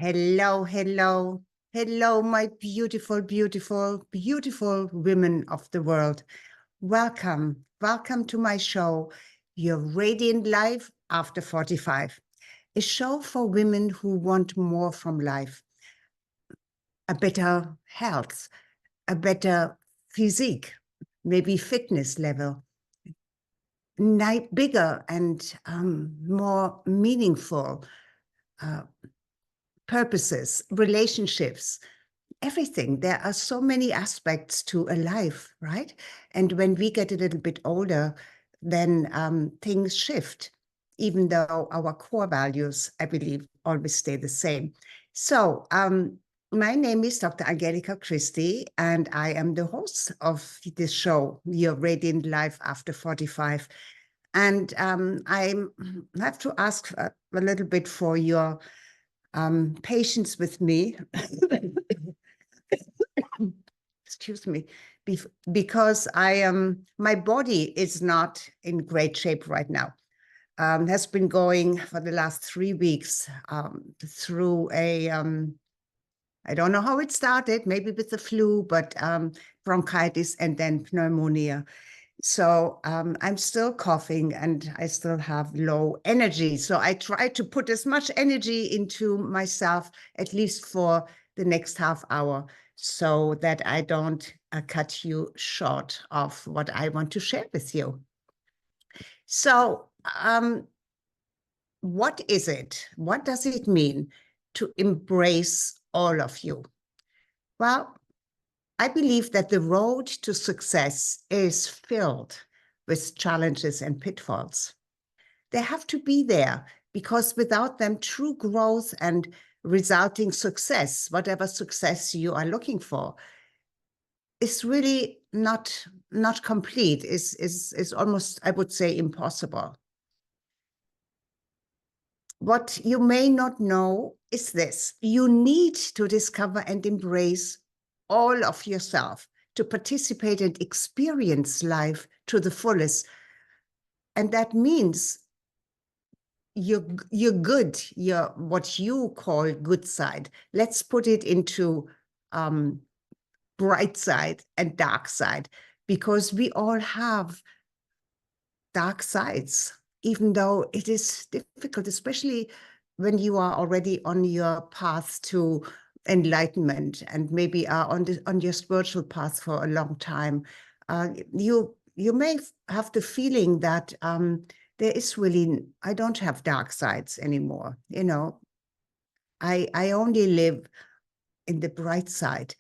Hello, hello, hello, my beautiful, beautiful, beautiful women of the world. Welcome, welcome to my show, Your Radiant Life After 45, a show for women who want more from life, a better health, a better physique, maybe fitness level, bigger and more meaningful purposes, relationships, everything. There are so many aspects to a life, right? And when we get a little bit older, then things shift, even though our core values, I believe, always stay the same. So my name is Dr. Angelika Christie, and I am the host of this show, Your Radiant Life After 45. And I have to ask a little bit for your patience with me. Excuse me, because my body is not in great shape right now. Has been going for the last 3 weeks through a, I don't know how it started, maybe with the flu, but bronchitis and then pneumonia. So I'm still coughing and I still have low energy. So I try to put as much energy into myself, at least for the next half hour, so that I don't cut you short of what I want to share with you. So what is it? What does it mean to embrace all of you? Well, I believe that the road to success is filled with challenges and pitfalls. They have to be there because without them, true growth and resulting success, whatever success you are looking for, is really not complete, is almost, I would say, impossible. What you may not know is this: you need to discover and embrace all of yourself to participate and experience life to the fullest. And that means you're good, your what you call good side. Let's put it into bright side and dark side, because we all have dark sides, even though it is difficult, especially when you are already on your path to enlightenment and maybe are on your spiritual path for a long time. You may have the feeling that there is really, I don't have dark sides anymore. You know, I only live in the bright side.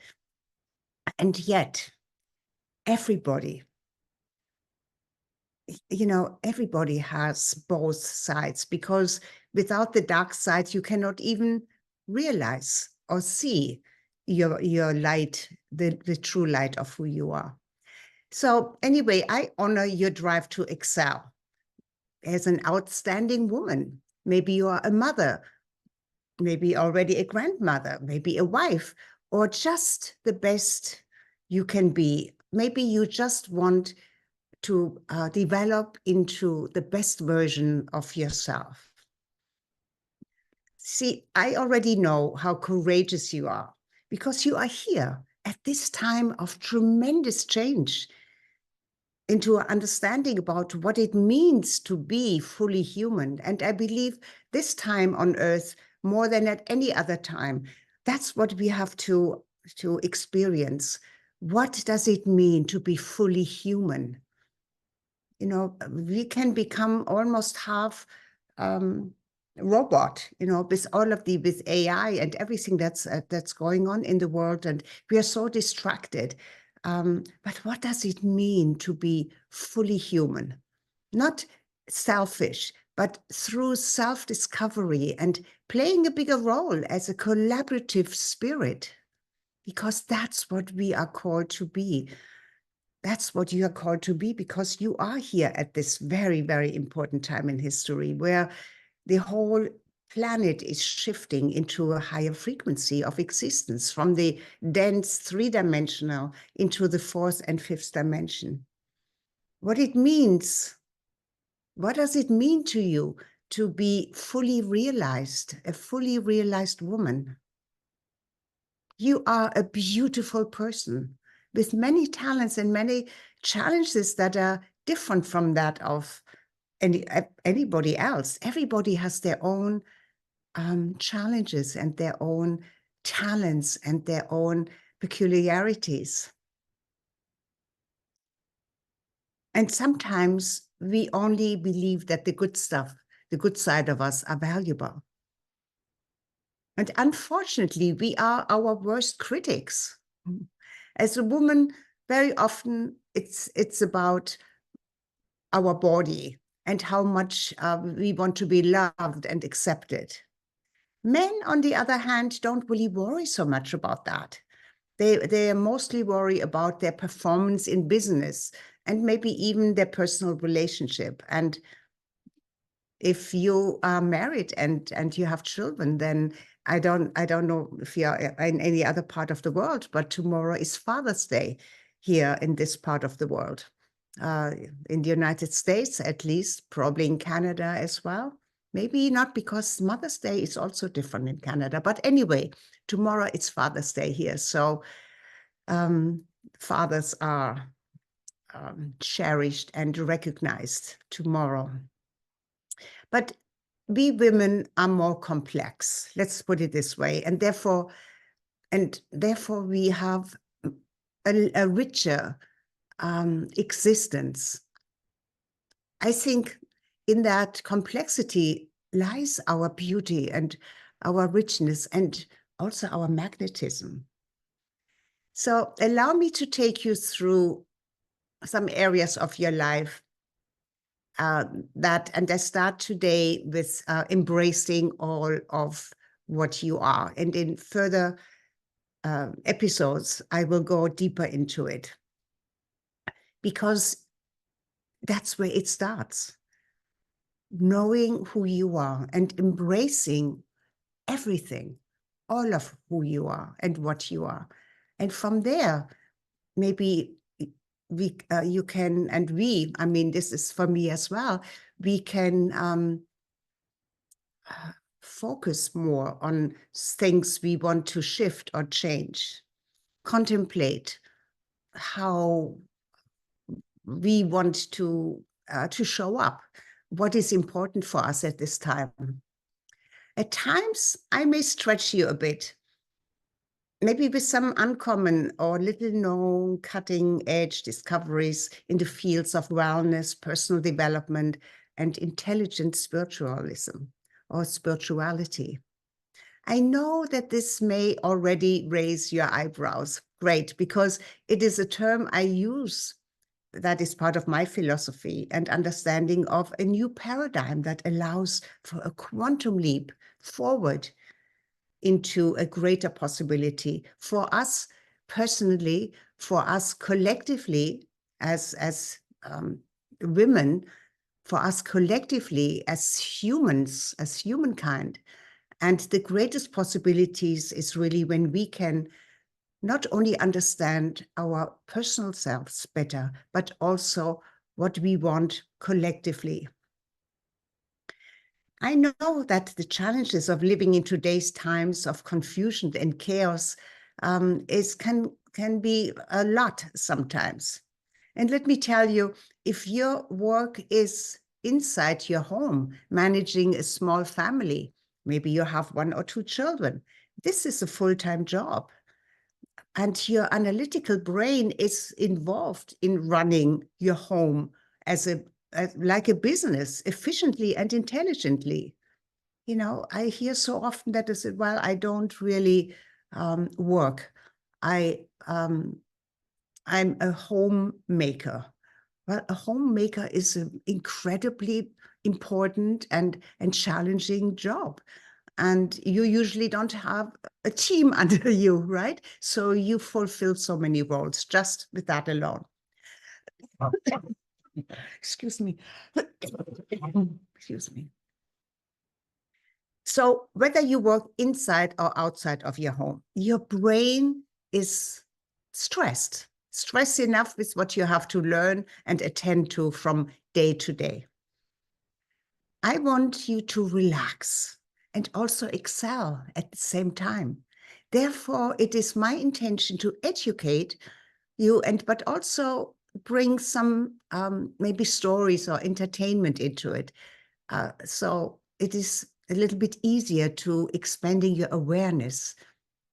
And yet, everybody, everybody has both sides, because without the dark side, you cannot even realize or see your light, the true light of who you are. So anyway, I honor your drive to excel as an outstanding woman. Maybe you are a mother, maybe already a grandmother, maybe a wife, or just the best you can be. Maybe you just want to develop into the best version of yourself. See, I already know how courageous you are, because you are here at this time of tremendous change into an understanding about what it means to be fully human. And I believe this time on Earth, more than at any other time, that's what we have to experience. What does it mean to be fully human? You know, we can become almost half robot, with all of with AI and everything that's going on in the world, and we are so distracted. But what does it mean to be fully human? Not selfish, but through self-discovery and playing a bigger role as a collaborative spirit, because that's what we are called to be. That's what you are called to be, because you are here at this very, very important time in history where the whole planet is shifting into a higher frequency of existence, from the dense 3-dimensional into the 4th and 5th dimension. What it means, what does it mean to you to be fully realized, a fully realized woman. You are a beautiful person with many talents and many challenges that are different from that of anybody else. Everybody has their own challenges and their own talents and their own peculiarities. And sometimes we only believe that the good stuff, the good side of us, are valuable. And unfortunately, we are our worst critics. As a woman, very often it's about our body and how much we want to be loved and accepted. Men, on the other hand, don't really worry so much about that. They mostly worry about their performance in business and maybe even their personal relationship. And if you are married and you have children, then I don't know if you are in any other part of the world, but tomorrow is Father's Day here in this part of the world. In the United States, at least, probably in Canada as well. Maybe not, because Mother's Day is also different in Canada. But anyway, tomorrow it's Father's Day here. So fathers are cherished and recognized tomorrow. But we women are more complex, let's put it this way. And therefore we have a richer existence. I think in that complexity lies our beauty and our richness and also our magnetism. So allow me to take you through some areas of your life and I start today with embracing all of what you are. And in further episodes, I will go deeper into it, because that's where it starts. Knowing who you are and embracing everything, all of who you are and what you are. And from there, maybe you can, and I mean, this is for me as well, we can focus more on things we want to shift or change, contemplate how we want to show up, what is important for us at this time. At times, I may stretch you a bit, maybe with some uncommon or little known cutting edge discoveries in the fields of wellness, personal development, and intelligent spiritualism or spirituality. I know that this may already raise your eyebrows. Great, because it is a term I use that is part of my philosophy and understanding of a new paradigm that allows for a quantum leap forward into a greater possibility for us personally, for us collectively as women, for us collectively as humans, as humankind. And the greatest possibilities is really when we can not only understand our personal selves better, but also what we want collectively. I know that the challenges of living in today's times of confusion and chaos can be a lot sometimes. And let me tell you, if your work is inside your home, managing a small family, maybe you have 1 or 2 children, this is a full-time job. And your analytical brain is involved in running your home like a business, efficiently and intelligently. You know, I hear so often that they say, well, I don't really work. I'm a homemaker. Well, a homemaker is an incredibly important and challenging job. And you usually don't have a team under you, right? So you fulfill so many roles just with that alone. Excuse me. Excuse me. So whether you work inside or outside of your home, your brain is stressed enough with what you have to learn and attend to from day to day. I want you to relax and also excel at the same time. Therefore, it is my intention to educate you, but also bring some maybe stories or entertainment into it. So it is a little bit easier to expanding your awareness.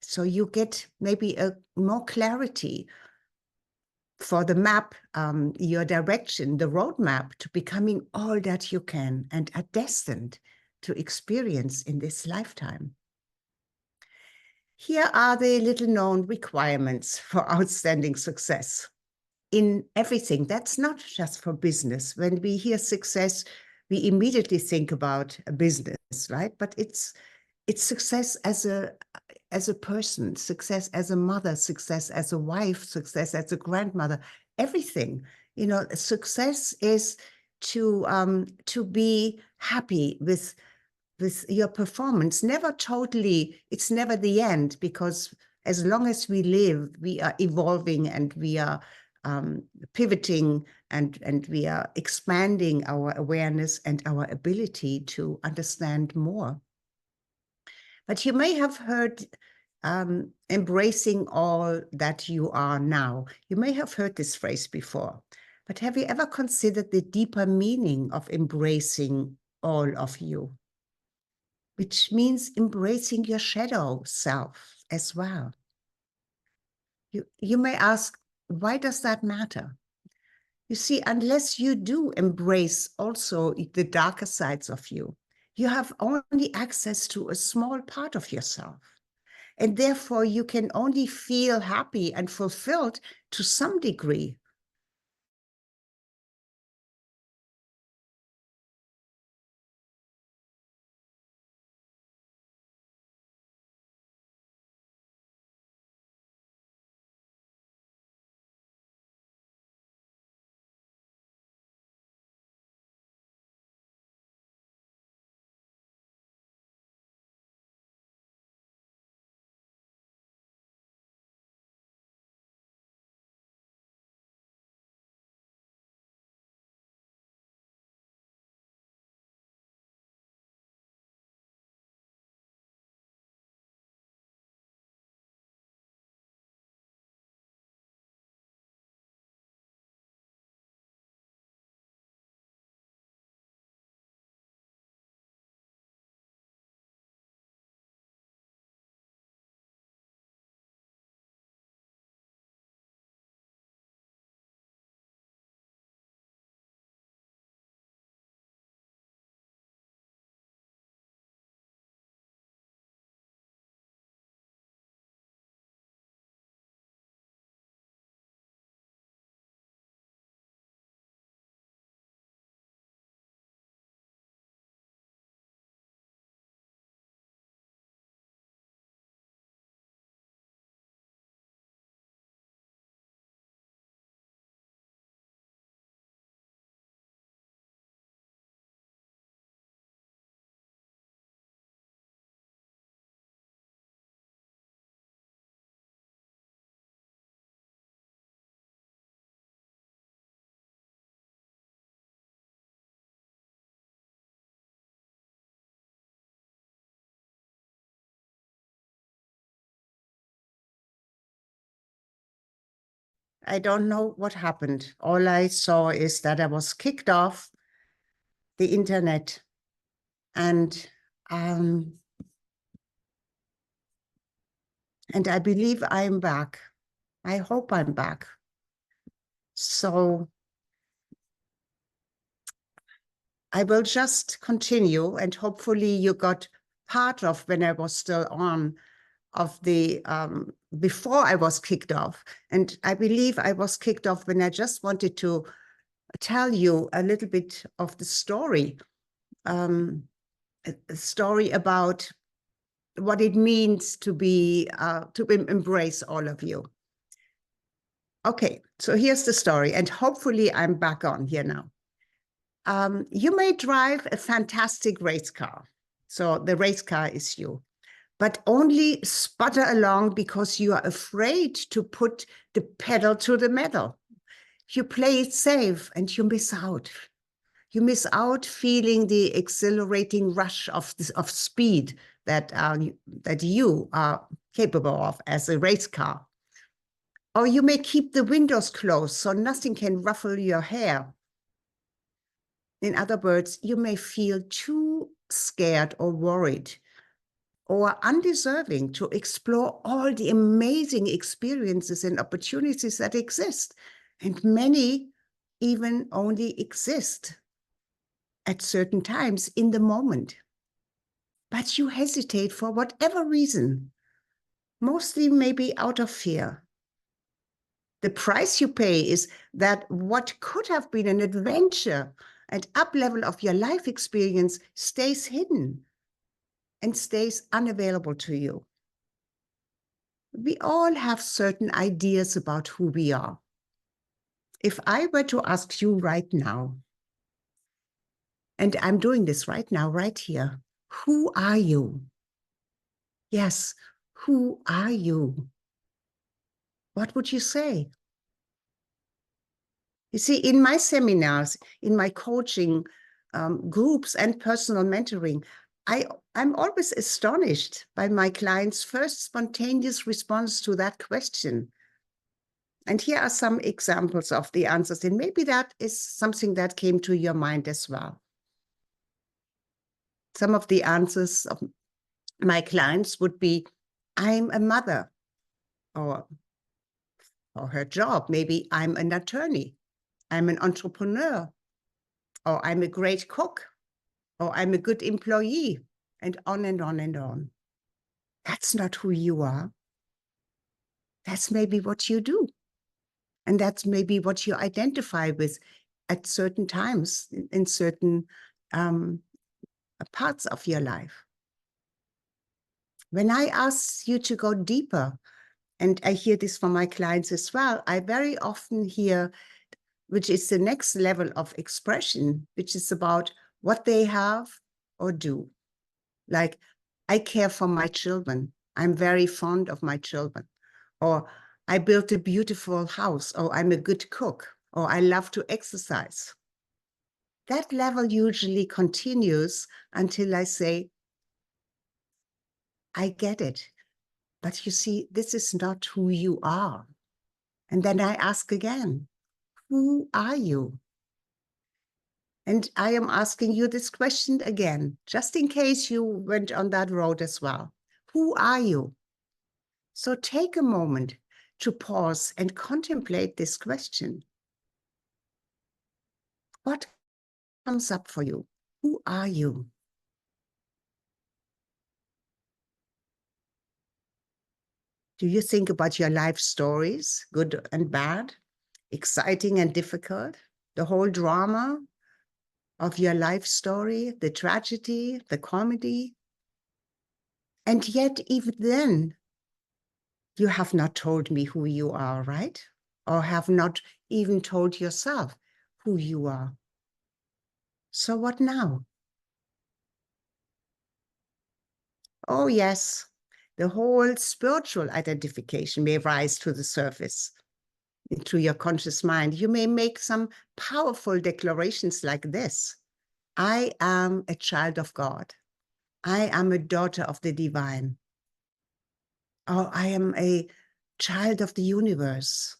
So you get maybe a more clarity for the map, your direction, the roadmap to becoming all that you can and are destined to experience in this lifetime. Here are the little known requirements for outstanding success in everything. That's not just for business. When we hear success, we immediately think about a business, right? But it's success as a person, success as a mother, success as a wife, success as a grandmother, everything. You know, success is to be happy with your performance. Never totally, it's never the end, because as long as we live, we are evolving and we are pivoting and we are expanding our awareness and our ability to understand more. But you may have heard embracing all that you are now. You may have heard this phrase before, but have you ever considered the deeper meaning of embracing all of you? Which means embracing your shadow self as well. You may ask, why does that matter? You see, unless you do embrace also the darker sides of you, you have only access to a small part of yourself. And therefore, you can only feel happy and fulfilled to some degree. I don't know what happened. All I saw is that I was kicked off the internet, and I believe I'm back. I hope I'm back. So I will just continue, and hopefully you got part of when I was still on of the before I was kicked off. And I believe I was kicked off when I just wanted to tell you a little bit of the story, a story about what it means to be to embrace all of you. Okay, so here's the story, and hopefully I'm back on here now. You may drive a fantastic race car. So the race car is you, but only sputter along because you are afraid to put the pedal to the metal. You play it safe and you miss out. You miss out feeling the exhilarating rush of speed that you are capable of as a race car. Or you may keep the windows closed so nothing can ruffle your hair. In other words, you may feel too scared or worried or undeserving to explore all the amazing experiences and opportunities that exist. And many even only exist at certain times in the moment. But you hesitate for whatever reason, mostly maybe out of fear. The price you pay is that what could have been an adventure and up level of your life experience stays hidden and stays unavailable to you. We all have certain ideas about who we are. If I were to ask you right now, and I'm doing this right now, right here, who are you? Yes, who are you? What would you say? You see, in my seminars, in my coaching groups and personal mentoring, I'm always astonished by my clients' first spontaneous response to that question. And here are some examples of the answers, and maybe that is something that came to your mind as well. Some of the answers of my clients would be, I'm a mother, or her job, maybe I'm an attorney, I'm an entrepreneur, or I'm a great cook, or I'm a good employee, and on and on and on. That's not who you are. That's maybe what you do. And that's maybe what you identify with at certain times in certain parts of your life. When I ask you to go deeper, and I hear this from my clients as well, I very often hear, which is the next level of expression, which is about what they have or do. Like, I care for my children. I'm very fond of my children. Or I built a beautiful house. Or I'm a good cook. Or I love to exercise. That level usually continues until I say, I get it. But you see, this is not who you are. And then I ask again, who are you? And I am asking you this question again, just in case you went on that road as well. Who are you? So take a moment to pause and contemplate this question. What comes up for you? Who are you? Do you think about your life stories, good and bad, exciting and difficult, the whole drama of your life story, the tragedy, the comedy? And yet, even then, you have not told me who you are, right? Or have not even told yourself who you are. So what now? Oh, yes, the whole spiritual identification may rise to the surface, into your conscious mind. You may make some powerful declarations like this. I am a child of God. I am a daughter of the divine. Or I am a child of the universe.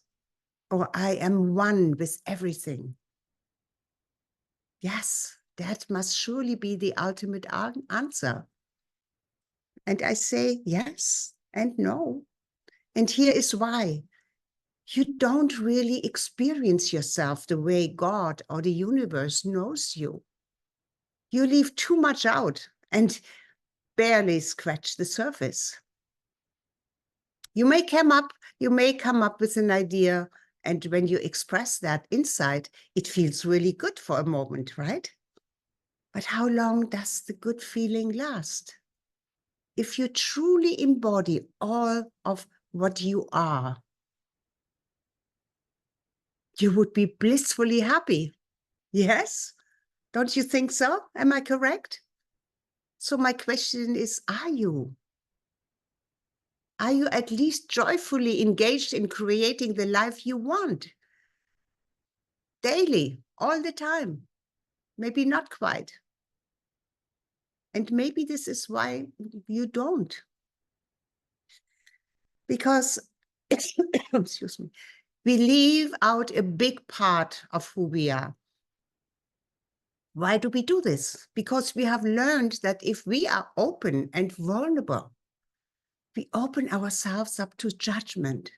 Or I am one with everything. Yes, that must surely be the ultimate answer. And I say yes and no. And here is why. You don't really experience yourself the way God or the universe knows you. You leave too much out and barely scratch the surface. You may come up with an idea, and when you express that insight, it feels really good for a moment, right? But how long does the good feeling last? If you truly embody all of what you are, you would be blissfully happy. Yes? Don't you think so? Am I correct? So my question is, are you? Are you at least joyfully engaged in creating the life you want? Daily, all the time. maybe not quite. And maybe this is why you don't. Because, excuse me, we leave out a big part of who we are. Why do we do this? Because we have learned that if we are open and vulnerable, we open ourselves up to judgment.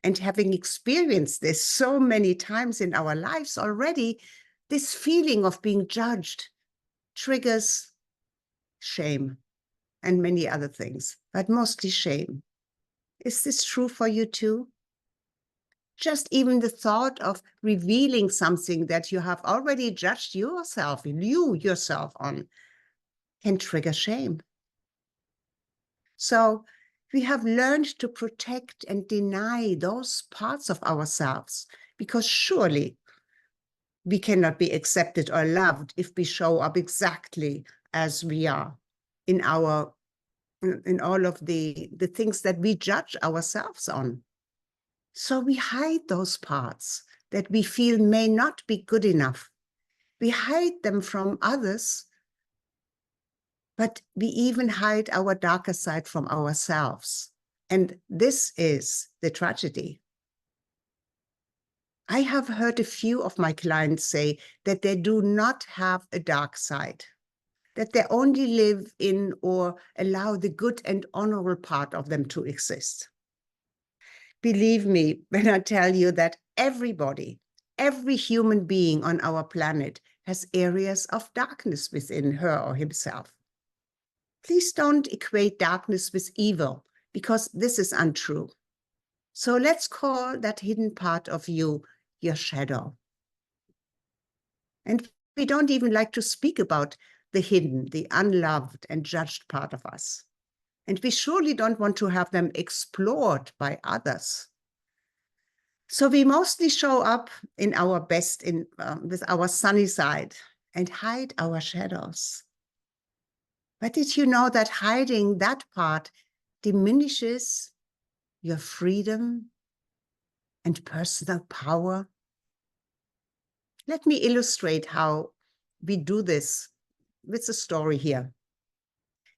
And having experienced this so many times in our lives already, this feeling of being judged triggers shame and many other things, but mostly shame. Is this true for you too? Just even the thought of revealing something that you have already judged yourself on can trigger shame. So we have learned to protect and deny those parts of ourselves, because surely we cannot be accepted or loved if we show up exactly as we are in all of the things that we judge ourselves on. So we hide those parts that we feel may not be good enough. We hide them from others, but we even hide our darker side from ourselves. And this is the tragedy. I have heard a few of my clients say that they do not have a dark side, that they only live in or allow the good and honorable part of them to exist. Believe me when I tell you that everybody, every human being on our planet has areas of darkness within her or himself. Please don't equate darkness with evil, because this is untrue. So let's call that hidden part of you your shadow. And we don't even like to speak about the hidden, the unloved and judged part of us. And we surely don't want to have them explored by others. So we mostly show up in our best, with our sunny side, and hide our shadows. But did you know that hiding that part diminishes your freedom and personal power? Let me illustrate how we do this with a story here.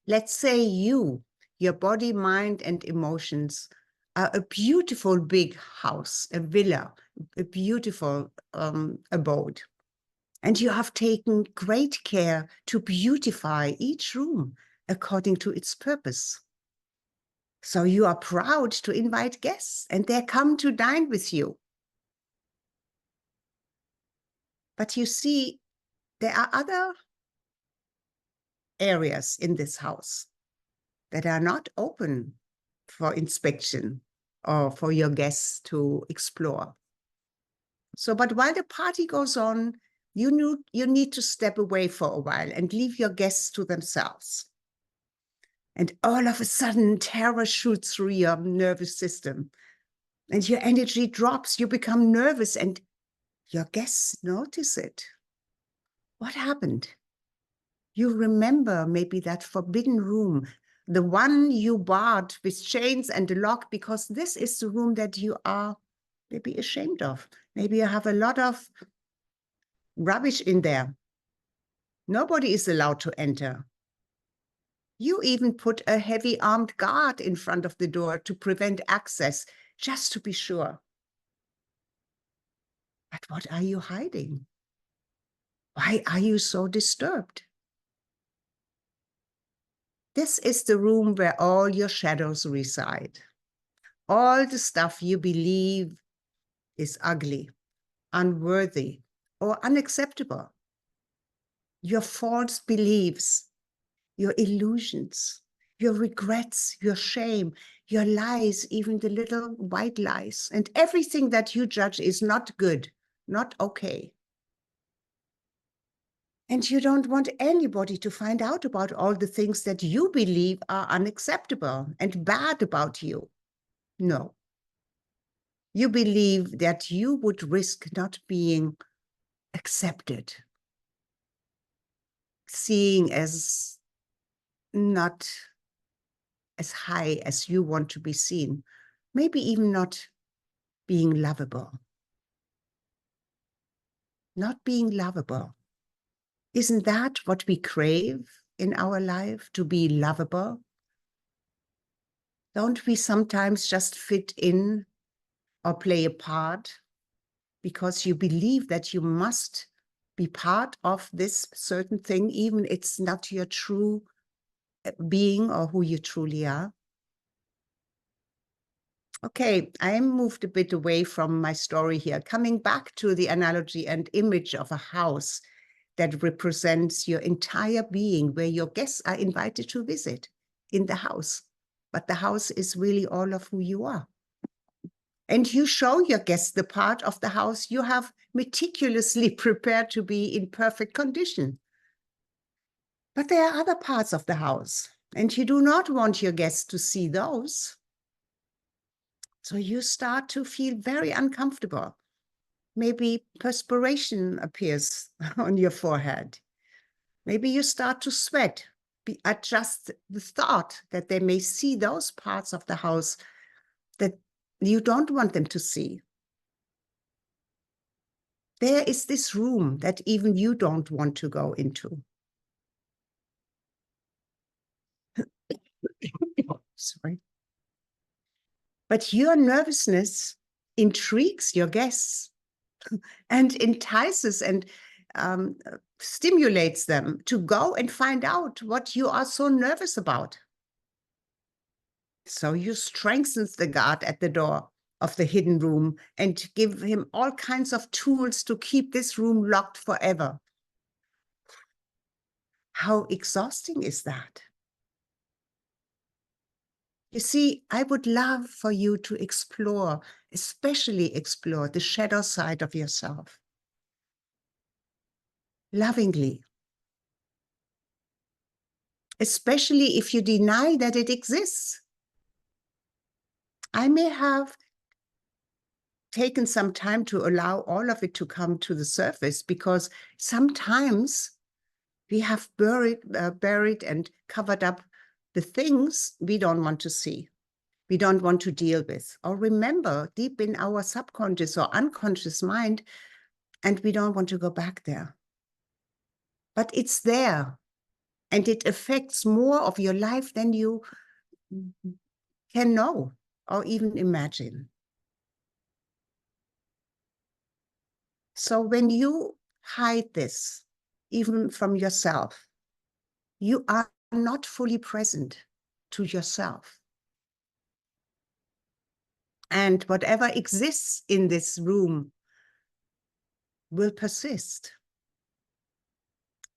Let's say your body, mind, and emotions are a beautiful big house, a villa, a beautiful abode. And you have taken great care to beautify each room according to its purpose. So you are proud to invite guests, and they come to dine with you. But you see, there are other areas in this house that are not open for inspection or for your guests to explore. So, but while the party goes on, you need to step away for a while and leave your guests to themselves. And all of a sudden, terror shoots through your nervous system, and your energy drops. You become nervous, and your guests notice it. What happened? You remember maybe that forbidden room, the one you barred with chains and a lock, because this is the room that you are maybe ashamed of. Maybe you have a lot of rubbish in there. Nobody is allowed to enter. You even put a heavy armed guard in front of the door to prevent access, just to be sure. But what are you hiding? Why are you so disturbed? This is the room where all your shadows reside. All the stuff you believe is ugly, unworthy, or unacceptable. Your false beliefs, your illusions, your regrets, your shame, your lies, even the little white lies, and everything that you judge is not good, not okay. And you don't want anybody to find out about all the things that you believe are unacceptable and bad about you. No. You believe that you would risk not being accepted, seeing as not as high as you want to be seen, maybe even not being lovable. Not being lovable. Isn't that what we crave in our life, to be lovable? Don't we sometimes just fit in or play a part because you believe that you must be part of this certain thing, even it's not your true being or who you truly are? Okay, I moved a bit away from my story here, coming back to the analogy and image of a house that represents your entire being, where your guests are invited to visit in the house. But the house is really all of who you are. And you show your guests the part of the house you have meticulously prepared to be in perfect condition. But there are other parts of the house, and you do not want your guests to see those. So you start to feel very uncomfortable. Maybe perspiration appears on your forehead. Maybe you start to sweat at just the thought that they may see those parts of the house that you don't want them to see. There is this room that even you don't want to go into. Sorry. But your nervousness intrigues your guests and entices and stimulates them to go and find out what you are so nervous about. So you strengthen the guard at the door of the hidden room and give him all kinds of tools to keep this room locked forever. How exhausting is that? You see, I would love for you to explore, especially explore the shadow side of yourself. Lovingly. Especially if you deny that it exists. I may have taken some time to allow all of it to come to the surface, because sometimes we have buried and covered up the things we don't want to see, we don't want to deal with, or remember deep in our subconscious or unconscious mind, and we don't want to go back there. But it's there, and it affects more of your life than you can know or even imagine. So when you hide this, even from yourself, you are not fully present to yourself. And whatever exists in this room will persist.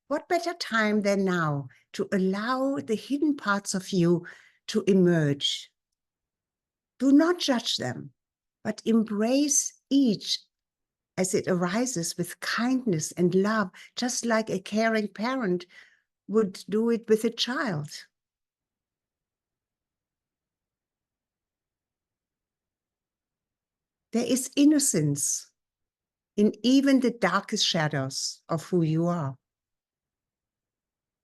What better time than now to allow the hidden parts of you to emerge? Do not judge them, but embrace each as it arises with kindness and love, just like a caring parent would do it with a child. There is innocence in even the darkest shadows of who you are.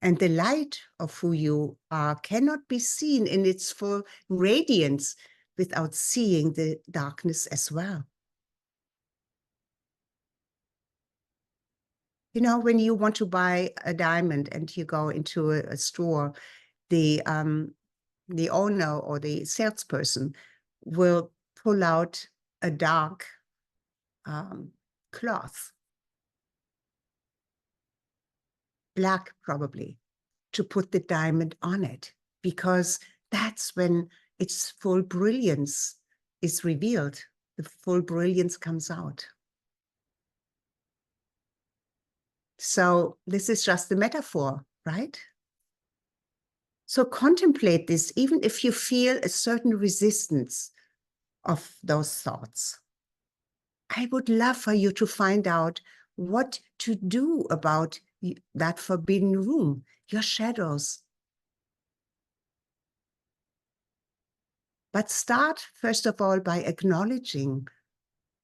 And the light of who you are cannot be seen in its full radiance without seeing the darkness as well. You know, when you want to buy a diamond and you go into a store, the owner or the salesperson will pull out a dark cloth, black probably, to put the diamond on it, because that's when its full brilliance is revealed. The full brilliance comes out. So this is just a metaphor, right? So contemplate this, even if you feel a certain resistance of those thoughts. I would love for you to find out what to do about that forbidden room, your shadows. But start, first of all, by acknowledging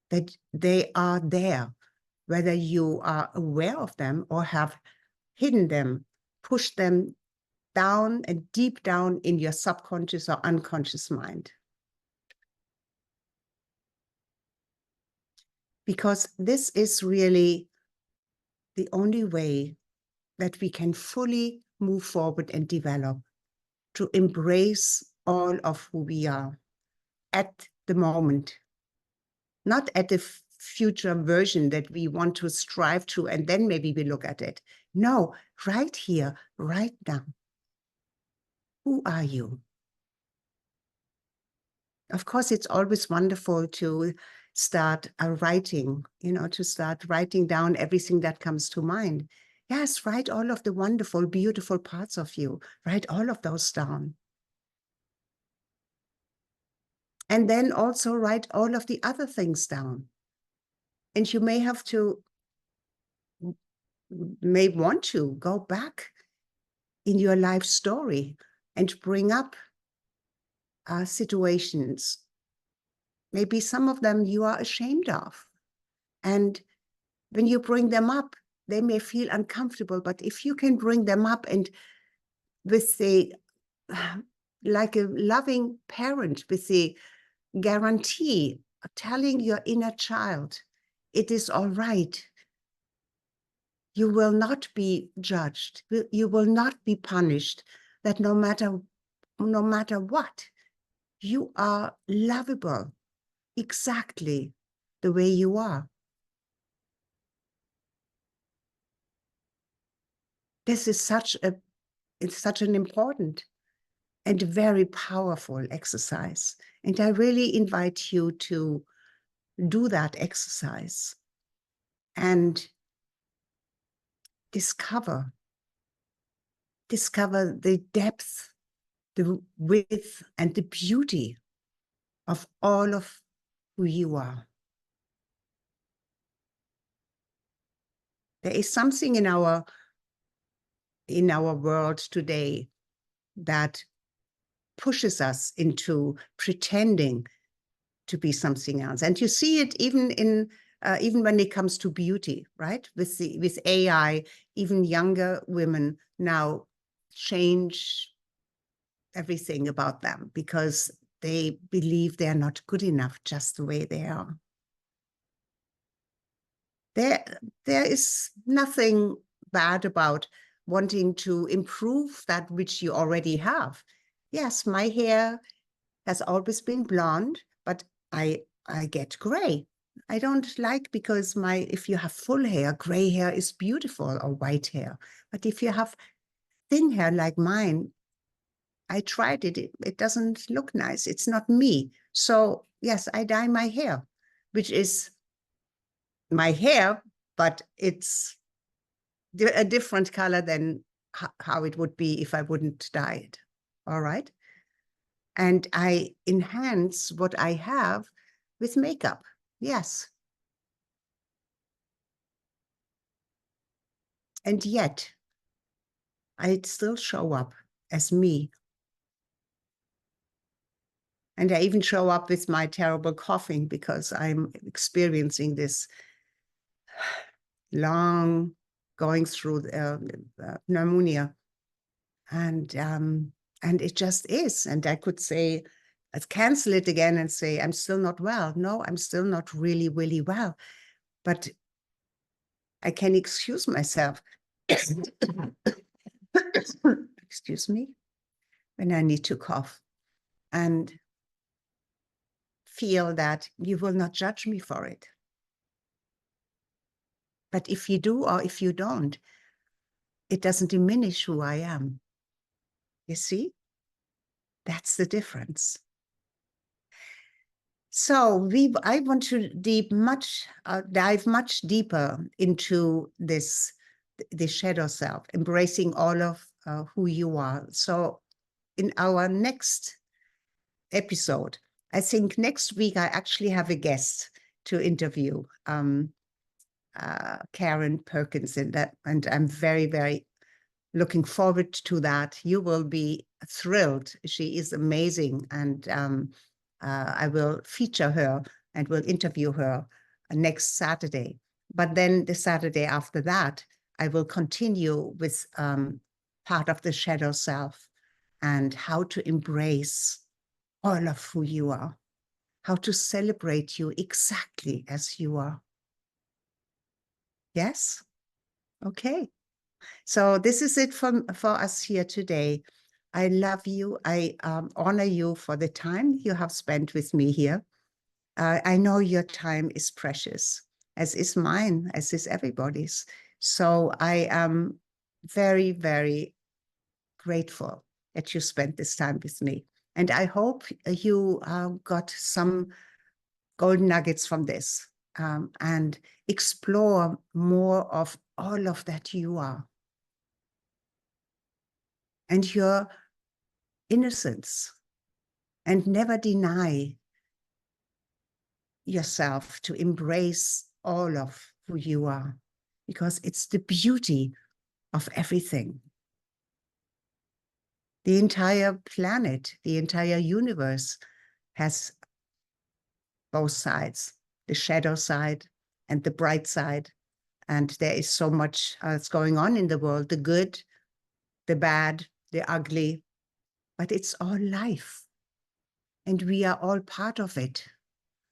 that they are there, whether you are aware of them or have hidden them, pushed them down and deep down in your subconscious or unconscious mind. Because this is really the only way that we can fully move forward and develop, to embrace all of who we are at the moment, not at the future version that we want to strive to, and then maybe we look at it. No, right here, right now. Who are you? Of course, it's always wonderful to start writing, to start writing down everything that comes to mind. Yes, write all of the wonderful, beautiful parts of you. Write all of those down. And then also write all of the other things down. And you may want to go back in your life story and bring up situations. Maybe some of them you are ashamed of. And when you bring them up, they may feel uncomfortable, but if you can bring them up and with like a loving parent, with the guarantee, telling your inner child, it is all right. You will not be judged. You will not be punished. That no matter what, you are lovable exactly the way you are. This is such an important and very powerful exercise. And I really invite you to do that exercise and discover the depth, the width, and the beauty of all of who you are. There is something in our world today that pushes us into pretending to be something else. And you see it even when it comes to beauty, right? With AI, even younger women now change everything about them because they believe they're not good enough just the way they are. There is nothing bad about wanting to improve that which you already have. Yes, my hair has always been blonde, but I get gray. I don't like, because if you have full hair, gray hair is beautiful, or white hair. But if you have thin hair like mine, I tried it. It doesn't look nice. It's not me. So yes, I dye my hair, which is my hair, but it's a different color than how it would be if I wouldn't dye it. All right. And I enhance what I have with makeup. Yes. And yet, I'd still show up as me. And I even show up with my terrible coughing because I'm experiencing this long going through pneumonia. And it just is. And I could say, I'd cancel it again and say, I'm still not well. No, I'm still not really, really well. But I can excuse myself. Excuse me, when I need to cough, and feel that you will not judge me for it. But if you do or if you don't, it doesn't diminish who I am. You see? That's the difference. So I want to dive much deeper into the shadow self, embracing all of who you are. So in our next episode, I think next week I actually have a guest to interview, Karen Perkins, and I'm very, very looking forward to that. You will be thrilled. She is amazing, and I will feature her and will interview her next Saturday. But then the Saturday after that, I will continue with part of the shadow self and how to embrace all of who you are, how to celebrate you exactly as you are. Yes? Okay. So this is it for us here today. I love you. I honor you for the time you have spent with me here. I know your time is precious, as is mine, as is everybody's. So I am very, very grateful that you spent this time with me. And I hope you got some golden nuggets from this and explore more of all of that you are and your innocence, and never deny yourself to embrace all of who you are, because it's the beauty of everything. The entire planet, the entire universe has both sides, the shadow side and the bright side. And there is so much that's going on in the world, the good, the bad, the ugly, but it's all life. And we are all part of it.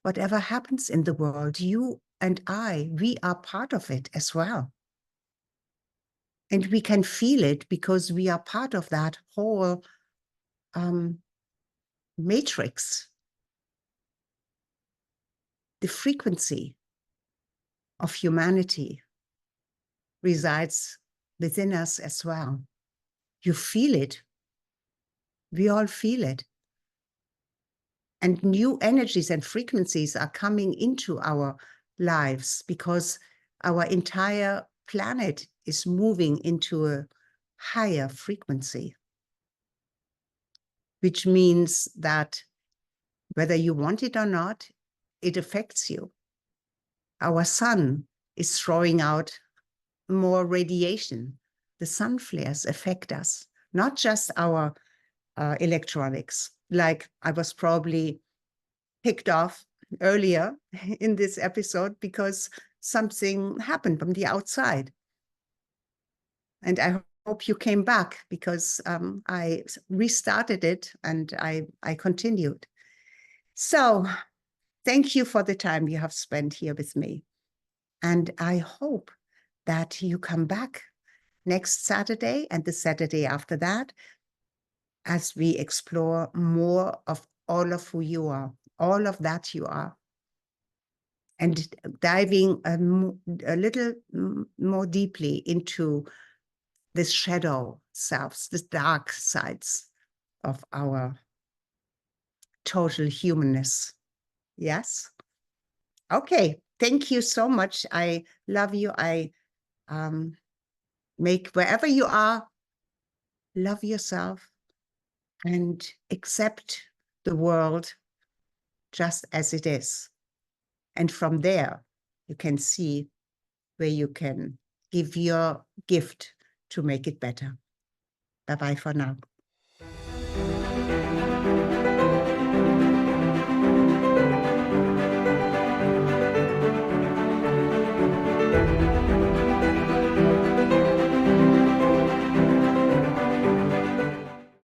Whatever happens in the world, you and I, we are part of it as well. And we can feel it because we are part of that whole matrix. The frequency of humanity resides within us as well. You feel it. We all feel it. And new energies and frequencies are coming into our lives because our entire planet is moving into a higher frequency, which means that whether you want it or not, it affects you. Our sun is throwing out more radiation. The sun flares affect us, not just our electronics. Like I was probably picked off earlier in this episode because something happened from the outside. And I hope you came back because I restarted it and I continued. So thank you for the time you have spent here with me. And I hope that you come back next Saturday and the Saturday after that as we explore more of all of who you are, all of that you are, and diving a little more deeply into the shadow selves, the dark sides of our total humanness. Yes? Okay. Thank you so much. I love you. I make wherever you are, love yourself and accept the world just as it is. And from there, you can see where you can give your gift to make it better. Bye-bye for now.